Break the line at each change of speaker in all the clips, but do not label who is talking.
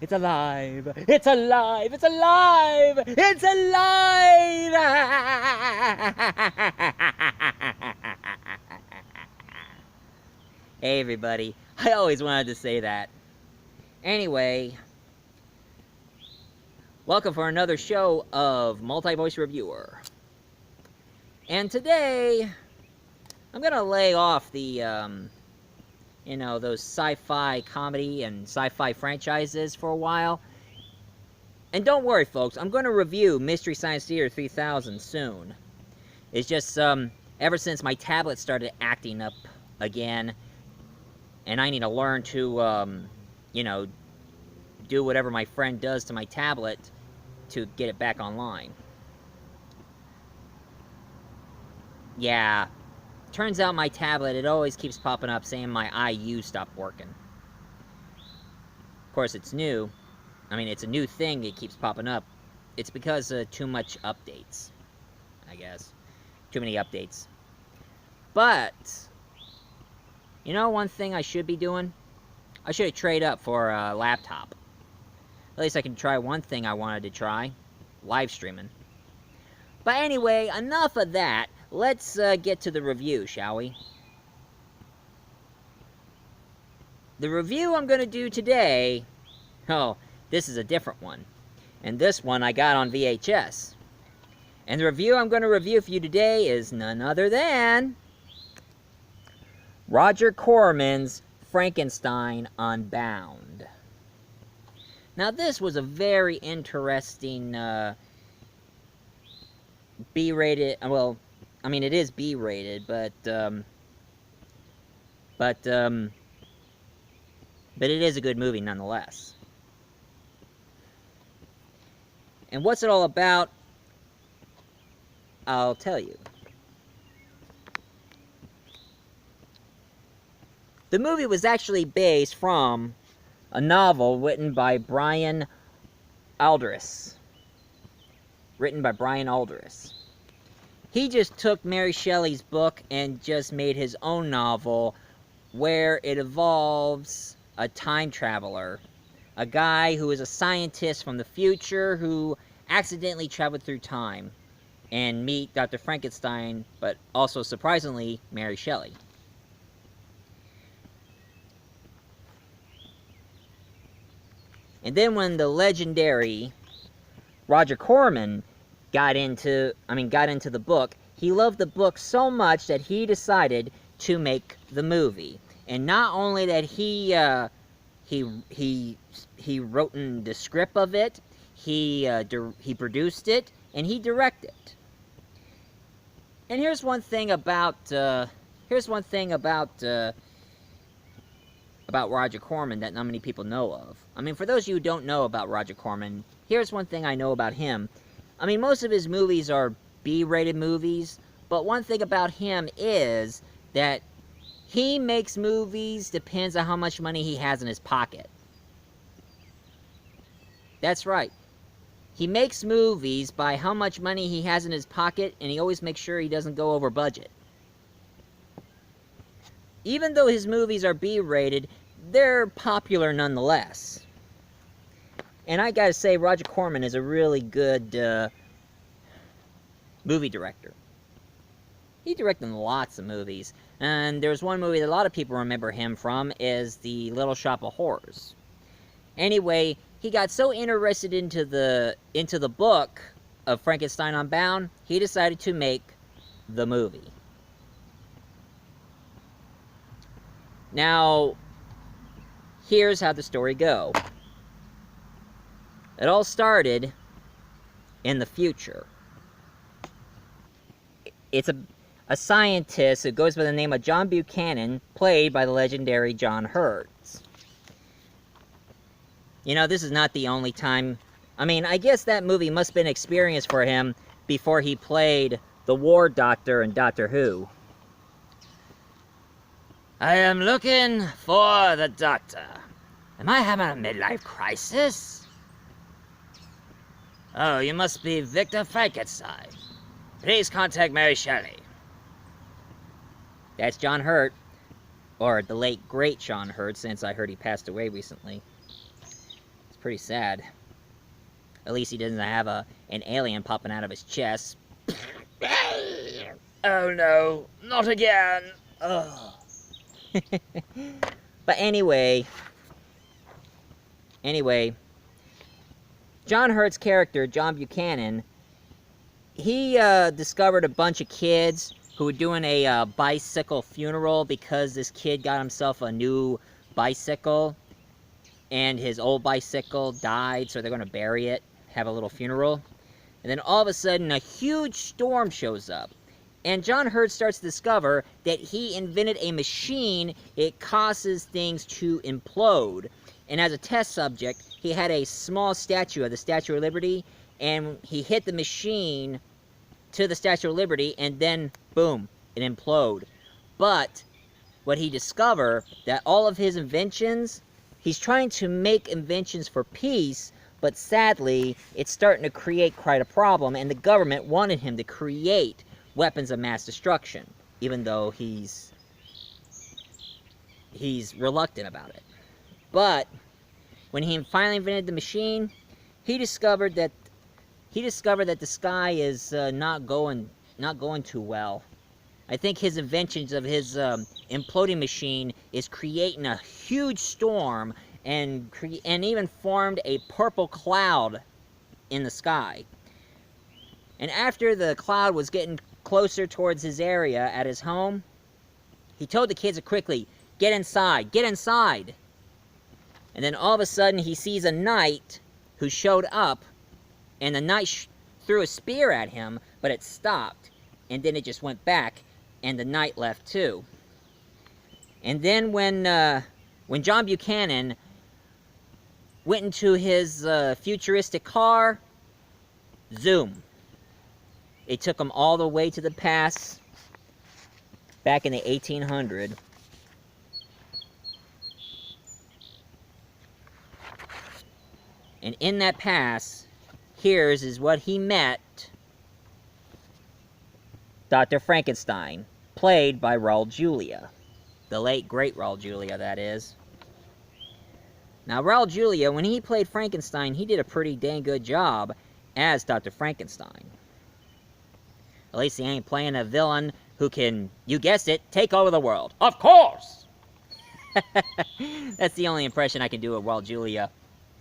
It's alive! It's alive! It's alive! It's alive! Hey everybody, I always wanted to say that. Anyway, welcome for another show of Multi-Voice Reviewer. And today, I'm gonna lay off the, those sci-fi comedy and sci-fi franchises for a while. And don't worry, folks, I'm gonna review Mystery Science Theater 3000 soon. It's just, ever since my tablet started acting up again, and I need to learn to, do whatever my friend does to my tablet to get it back online. Yeah, turns out my tablet, it always keeps popping up saying my IU stopped working. Of course, it's new. I mean, it's a new thing, it keeps popping up. It's because of too much updates, I guess. Too many updates. But you know one thing I should be doing? I should trade up for a laptop. At least I can try one thing I wanted to try. Live streaming. But anyway, enough of that. Let's get to the review, shall we? The review I'm going to do today... Oh, this is a different one. And this one I got on VHS. And the review I'm going to review for you today is none other than... Rodger Corman's Frankenstein Unbound. Now, this was a very interesting B-rated... Well, I mean, it is B-rated, but it is a good movie nonetheless. And what's it all about? I'll tell you. The movie was actually based from a novel written by Brian Aldiss. He just took Mary Shelley's book and just made his own novel where it involves a time traveler. A guy who is a scientist from the future who accidentally traveled through time and meet Dr. Frankenstein, but also, surprisingly, Mary Shelley. And then when the legendary Rodger Corman got into the book, he loved the book so much that he decided to make the movie. And not only that he wrote in the script of it, he produced it, and he directed it. And here's one thing about Rodger Corman that not many people know of. I mean, for those of you who don't know about Rodger Corman, here's one thing I know about him. I mean, most of his movies are B-rated movies, but one thing about him is that he makes movies depends on how much money he has in his pocket. That's right. He makes movies by how much money he has in his pocket, and he always makes sure he doesn't go over budget. Even though his movies are B-rated, they're popular nonetheless. And I gotta say, Rodger Corman is a really good movie director. He directed lots of movies. And there's one movie that a lot of people remember him from, is The Little Shop of Horrors. Anyway, he got so interested into the book of Frankenstein Unbound, he decided to make the movie. Now, here's how the story goes. It all started in the future. It's a scientist who goes by the name of John Buchanan, played by the legendary John Hurts. You know, this is not the only time... I mean, I guess that movie must have been an experience for him before he played the War Doctor in Doctor Who. I am looking for the doctor. Am I having a midlife crisis? Oh, you must be Victor Frankenstein. Please contact Mary Shelley. That's John Hurt, or the late, great John Hurt, since I heard he passed away recently. pretty sad. At least he doesn't have an alien popping out of his chest. Oh no, not again! Ugh. But anyway, John Hurt's character, John Buchanan, he discovered a bunch of kids who were doing a bicycle funeral because this kid got himself a new bicycle and his old bicycle died, so they're going to bury it, have a little funeral. And then all of a sudden, a huge storm shows up. And John Hurt starts to discover that he invented a machine. It causes things to implode. And as a test subject, he had a small statue of the Statue of Liberty, and he hit the machine to the Statue of Liberty, and then, boom, it imploded. But what he discovered, that all of his inventions, he's trying to make inventions for peace, but sadly, it's starting to create quite a problem, and the government wanted him to create weapons of mass destruction, even though he's reluctant about it. But when he finally invented the machine, he discovered that the sky is not going too well. I think his inventions of his imploding machine is creating a huge storm and even formed a purple cloud in the sky. And after the cloud was getting closer towards his area at his home, he told the kids to quickly, "Get inside, get inside." And then all of a sudden he sees a knight who showed up, and the knight threw a spear at him, but it stopped, and then it just went back, and the knight left too. And then when John Buchanan went into his futuristic car, zoom. It took him all the way to the past, back in the 1800s. And in that past, here's is what he met Dr. Frankenstein, played by Raul Julia. The late, great Raul Julia, that is. Now, Raul Julia, when he played Frankenstein, he did a pretty dang good job as Dr. Frankenstein. At least he ain't playing a villain who can, you guessed it, take over the world. Of course! That's the only impression I can do of Raul Julia.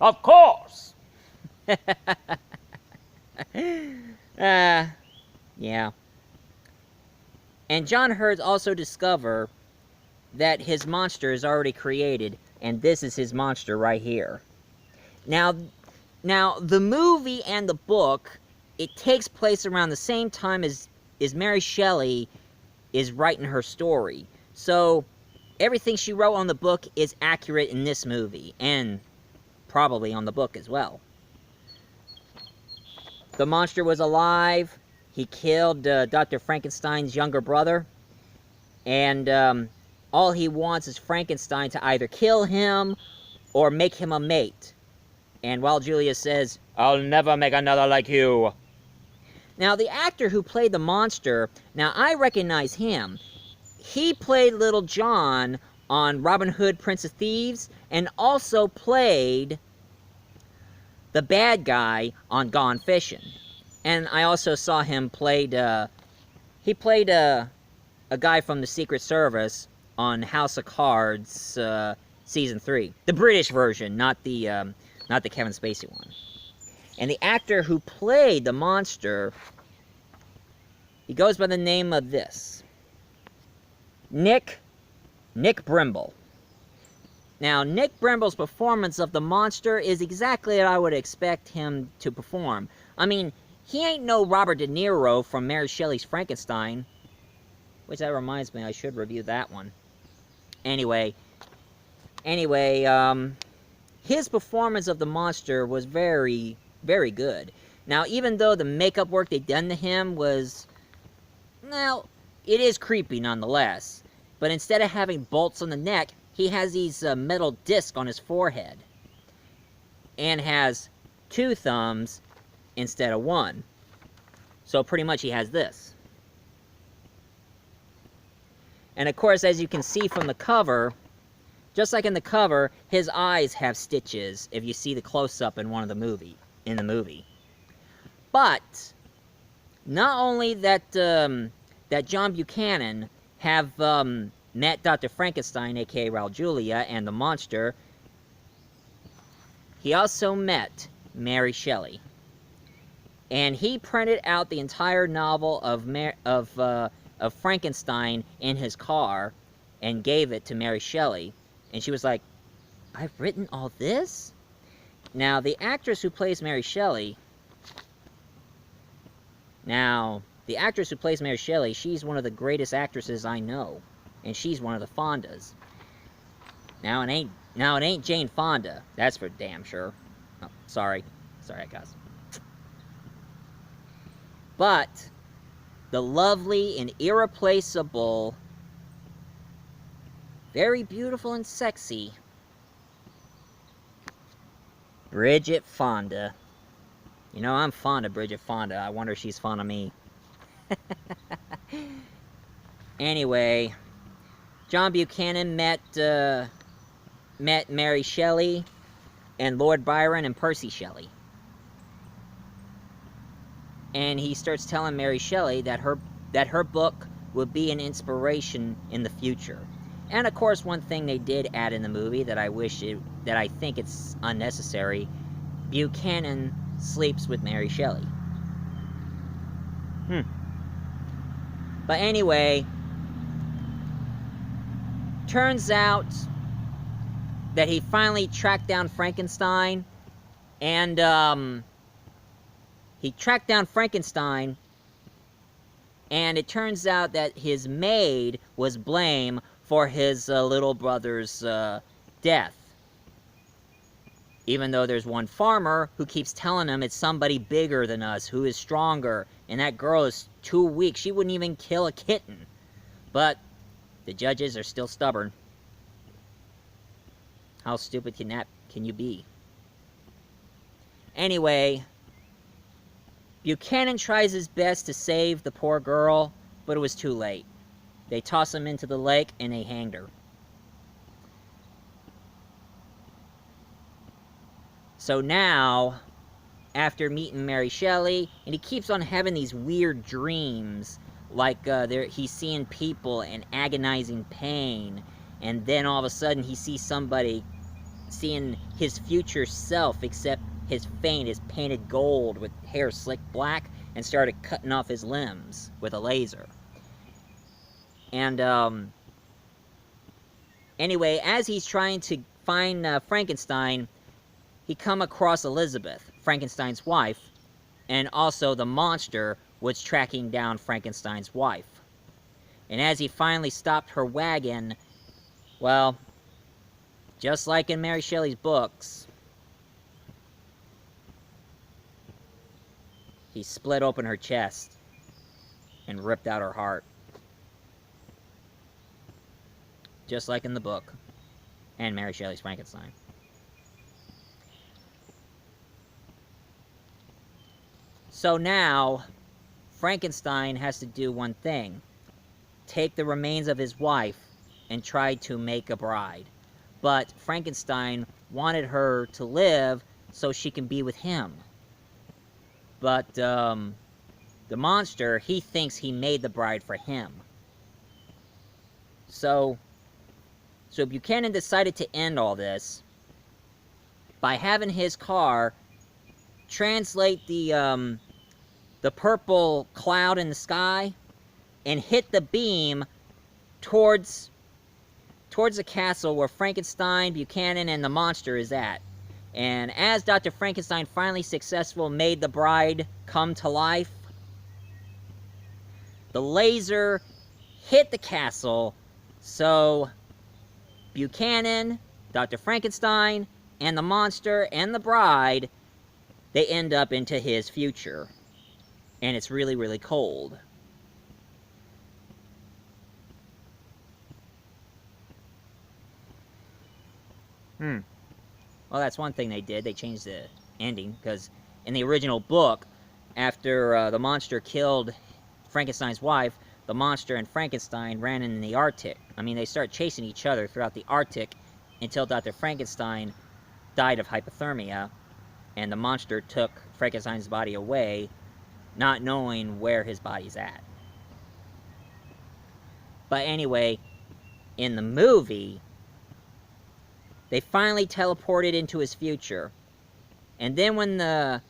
Of course! Yeah. And John Hurt also discovered that his monster is already created, and this is his monster right here. Now, the movie and the book, it takes place around the same time as Mary Shelley is writing her story. So, everything she wrote on the book is accurate in this movie, and probably on the book as well. The monster was alive. He killed Dr. Frankenstein's younger brother. And all he wants is Frankenstein to either kill him or make him a mate. And while Julia says, "I'll never make another like you." Now, the actor who played the monster, now I recognize him. He played Little John on Robin Hood, Prince of Thieves, and also played the bad guy on Gone Fishing. And I also saw him played, he played a guy from the Secret Service on House of Cards, Season 3. The British version, not the Kevin Spacey one. And the actor who played the monster, he goes by the name of this. Nick Brimble. Now, Nick Brimble's performance of the monster is exactly what I would expect him to perform. I mean, he ain't no Robert De Niro from Mary Shelley's Frankenstein. Which that reminds me, I should review that one. Anyway, his performance of the monster was very, very good. Now, even though the makeup work they done to him was, well, it is creepy nonetheless. But instead of having bolts on the neck, he has these metal discs on his forehead. And has 2 thumbs instead of 1. So pretty much he has this. And of course, as you can see from the cover, just like in the cover, his eyes have stitches if you see the close-up in the movie. But not only that that John Buchanan have met Dr. Frankenstein, aka Raul Julia, and the monster, he also met Mary Shelley. And he printed out the entire novel of Frankenstein in his car and gave it to Mary Shelley. And she was like, "I've written all this?" Now, the actress who plays Mary Shelley, she's one of the greatest actresses I know. And she's one of the Fondas. Now, it ain't Jane Fonda. That's for damn sure. Oh, sorry. Sorry, I cussed. But the lovely and irreplaceable, very beautiful and sexy Bridget Fonda. You know, I'm fond of Bridget Fonda. I wonder if she's fond of me. Anyway, John Buchanan met Mary Shelley and Lord Byron and Percy Shelley. And he starts telling Mary Shelley that her book would be an inspiration in the future. And of course, one thing they did add in the movie that I think it's unnecessary, Buchanan sleeps with Mary Shelley. But anyway, turns out that he finally tracked down Frankenstein, and he tracked down Frankenstein, and it turns out that his maid was blamed for his little brother's death. Even though there's one farmer who keeps telling him it's somebody bigger than us, who is stronger, and that girl is too weak. She wouldn't even kill a kitten. But the judges are still stubborn. How stupid can you be? Anyway, Buchanan tries his best to save the poor girl, but it was too late. They toss him into the lake and they hanged her. So now, after meeting Mary Shelley, and he keeps on having these weird dreams, like he's seeing people in agonizing pain, and then all of a sudden he sees somebody seeing his future self, except his face is painted gold with hair slicked black, and started cutting off his limbs with a laser. And anyway, as he's trying to find Frankenstein, he come across Elizabeth, Frankenstein's wife, and also the monster was tracking down Frankenstein's wife. And as he finally stopped her wagon, well, just like in Mary Shelley's books, he split open her chest and ripped out her heart. Just like in the book and Mary Shelley's Frankenstein. So now, Frankenstein has to do one thing. Take the remains of his wife and try to make a bride. But Frankenstein wanted her to live so she can be with him. But the monster, he thinks he made the bride for him. So Buchanan decided to end all this by having his car translate the purple cloud in the sky and hit the beam towards the castle where Frankenstein, Buchanan, and the monster is at. And as Dr. Frankenstein finally successful made the bride come to life, the laser hit the castle, so Buchanan, Dr. Frankenstein, and the monster and the bride, they end up into his future. And it's really, really cold. Well, that's one thing they did. They changed the ending, because in the original book, after the monster killed Frankenstein's wife, the monster and Frankenstein ran in the Arctic. I mean, they start chasing each other throughout the Arctic, until Dr. Frankenstein died of hypothermia, and the monster took Frankenstein's body away, not knowing where his body's at. But anyway, in the movie, they finally teleported into his future. And then when the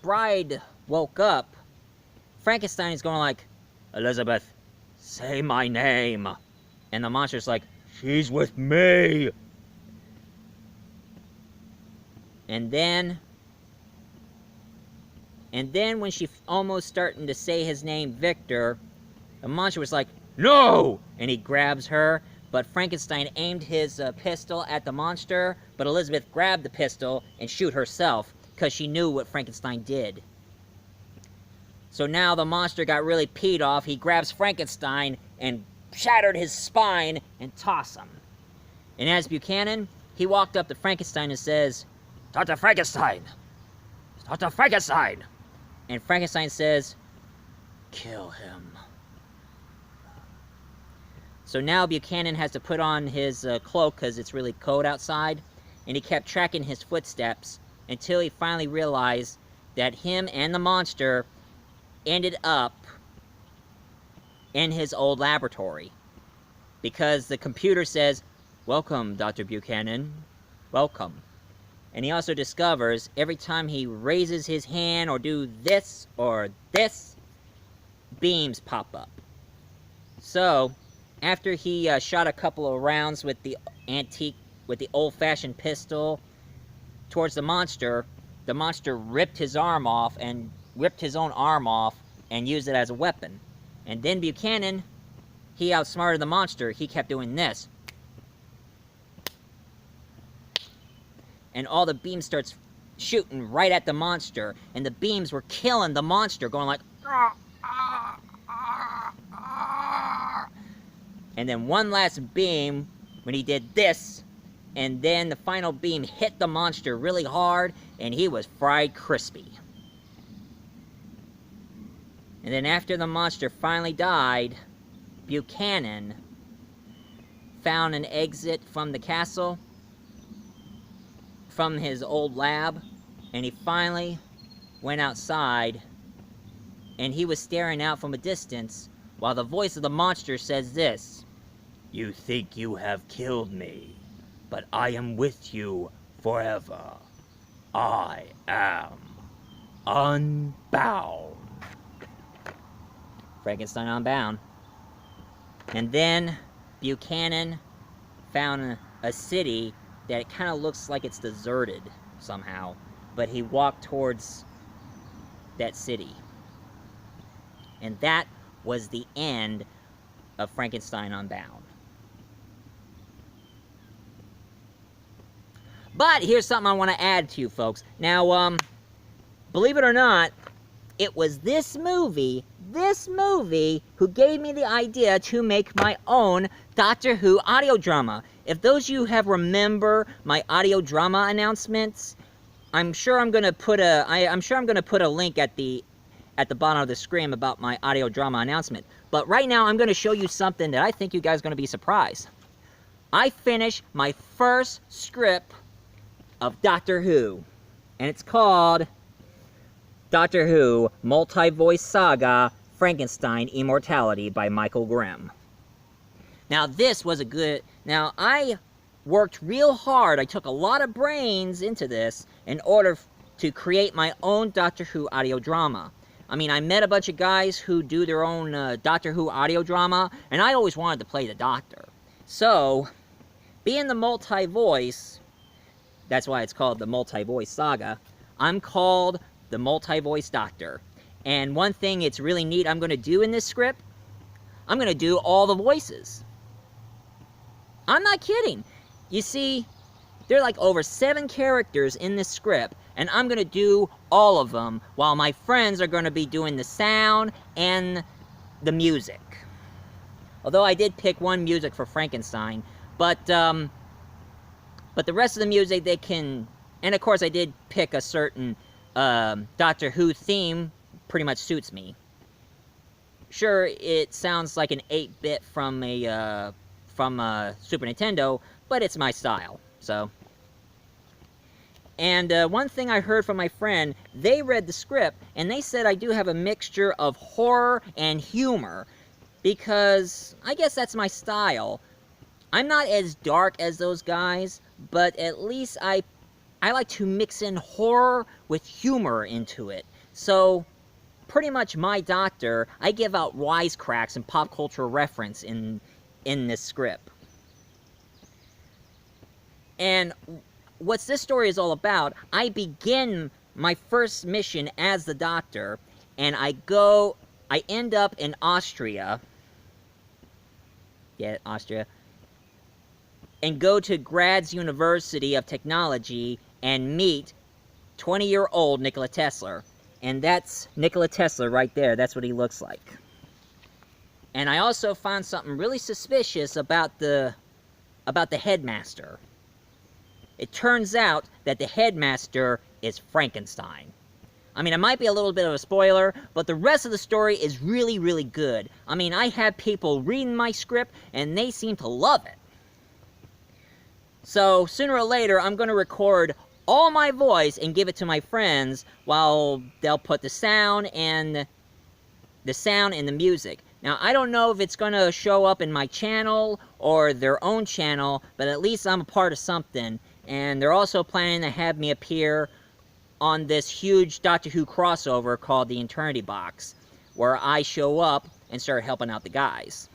bride woke up, Frankenstein is going like, "Elizabeth, say my name." And the monster's like, "She's with me." And then when she almost starting to say his name, Victor, the monster was like, "No!" And he grabs her, but Frankenstein aimed his pistol at the monster, but Elizabeth grabbed the pistol and shoot herself, because she knew what Frankenstein did. So now the monster got really peed off. He grabs Frankenstein and shattered his spine and tossed him. And as Buchanan, he walked up to Frankenstein and says, "Dr. Frankenstein! Dr. Frankenstein!" And Frankenstein says, "Kill him." So now Buchanan has to put on his cloak because it's really cold outside, and he kept tracking his footsteps until he finally realized that him and the monster ended up in his old laboratory. Because the computer says, "Welcome, Dr. Buchanan. Welcome." And he also discovers every time he raises his hand or do this or this, beams pop up. So, after he shot a couple of rounds with the old-fashioned pistol towards the monster ripped his arm off and ripped his own arm off and used it as a weapon. And then Buchanan, he outsmarted the monster. He kept doing this. And all the beams starts shooting right at the monster. And the beams were killing the monster, going like, "Ah, ah, ah, ah." And then one last beam, when he did this, and then the final beam hit the monster really hard, and he was fried crispy. And then after the monster finally died, Buchanan found an exit from the castle, from his old lab, and he finally went outside, and he was staring out from a distance while the voice of the monster says this, "You think you have killed me, but I am with you forever. I am Unbound." Frankenstein Unbound. And then Buchanan found a city that kind of looks like it's deserted somehow, but he walked towards that city. And that was the end of Frankenstein Unbound. But here's something I want to add to you folks. Now, believe it or not, it was this movie who gave me the idea to make my own Doctor Who audio drama. If those of you have remember my audio drama announcements, I'm sure I'm gonna put a link at the bottom of the screen about my audio drama announcement. But right now I'm gonna show you something that I think you guys are gonna be surprised. I finished my first script of Doctor Who, and it's called Doctor Who Multi-Voice Saga Frankenstein Immortality by Michael Grimm. Now this was now I worked real hard. I took a lot of brains into this in order to create my own Doctor Who audio drama. I mean, I met a bunch of guys who do their own Doctor Who audio drama, and I always wanted to play the Doctor. So, being the multi-voice, that's why it's called the Multi-Voice Saga, I'm called the Multi-Voice Doctor. And one thing it's really neat I'm going to do in this script, I'm going to do all the voices. I'm not kidding. You see, there are like over 7 characters in this script, and I'm going to do all of them, while my friends are going to be doing the sound and the music. Although I did pick one music for Frankenstein, but the rest of the music they can, and of course I did pick a certain Doctor Who theme, pretty much suits me. Sure, it sounds like an 8-bit from a Super Nintendo, but it's my style, so. And one thing I heard from my friend, they read the script, and they said I do have a mixture of horror and humor, because I guess that's my style. I'm not as dark as those guys, but at least I like to mix in horror with humor into it. So, pretty much my doctor, I give out wisecracks and pop culture reference in this script. And what this story is all about, I begin my first mission as the doctor, and I end up in Austria. Yeah, Austria. And go to Graz University of Technology and meet 20-year-old Nikola Tesla. And that's Nikola Tesla right there. That's what he looks like. And I also found something really suspicious about the headmaster. It turns out that the headmaster is Frankenstein. I mean, it might be a little bit of a spoiler, but the rest of the story is really, really good. I mean, I had people reading my script, and they seem to love it. So, sooner or later, I'm going to record all my voice and give it to my friends while they'll put the sound and the music. Now, I don't know if it's going to show up in my channel or their own channel, but at least I'm a part of something. And they're also planning to have me appear on this huge Doctor Who crossover called the Eternity Box, where I show up and start helping out the guys.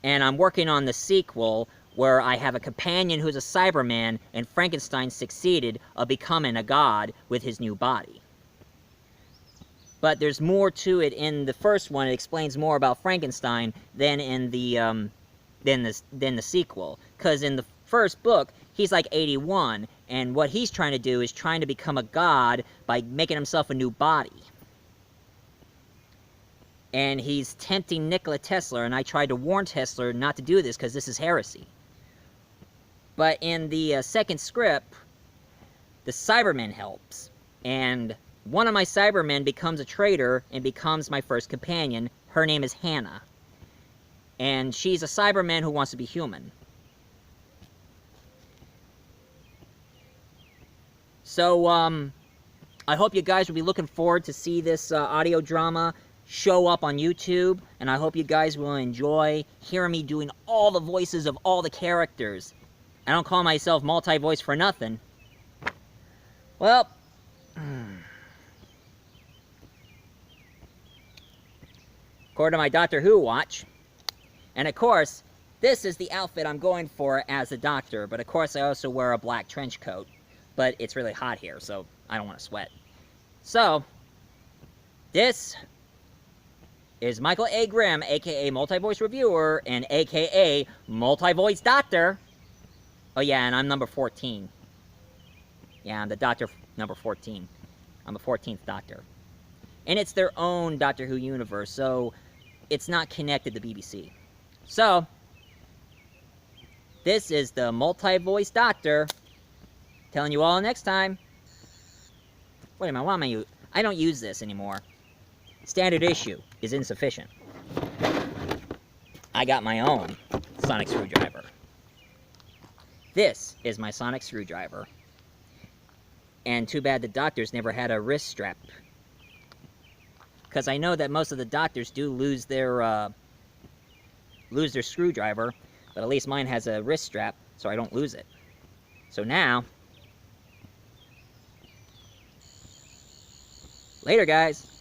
And I'm working on the sequel, where I have a companion who's a Cyberman, and Frankenstein succeeded of becoming a god with his new body. But there's more to it in the first one. It explains more about Frankenstein than in the sequel. Because in the first book, he's like 81, and what he's trying to do is trying to become a god by making himself a new body. And he's tempting Nikola Tesla, and I tried to warn Tesla not to do this because this is heresy. But in the second script, the Cyberman helps, and one of my Cybermen becomes a traitor and becomes my first companion. Her name is Hannah, and she's a Cyberman who wants to be human. So, I hope you guys will be looking forward to see this audio drama show up on YouTube, and I hope you guys will enjoy hearing me doing all the voices of all the characters. I don't call myself multi-voice for nothing. Well, according to my Doctor Who watch, and of course, this is the outfit I'm going for as a doctor, but of course I also wear a black trench coat, but it's really hot here, so I don't want to sweat. So, this is Michael A. Grimm, aka Multi-Voice Reviewer, and aka Multi-Voice Doctor. Oh yeah, and I'm number 14. Yeah, I'm the Doctor number 14. I'm the 14th Doctor. And it's their own Doctor Who universe, so it's not connected to BBC. So, this is the Multi-Voice Doctor, telling you all next time. Wait a minute, what am I using? I don't use this anymore. Standard issue is insufficient. I got my own sonic screwdriver. This is my sonic screwdriver. And too bad the doctors never had a wrist strap. Because I know that most of the doctors do lose their screwdriver, but at least mine has a wrist strap, so I don't lose it. So now, later guys.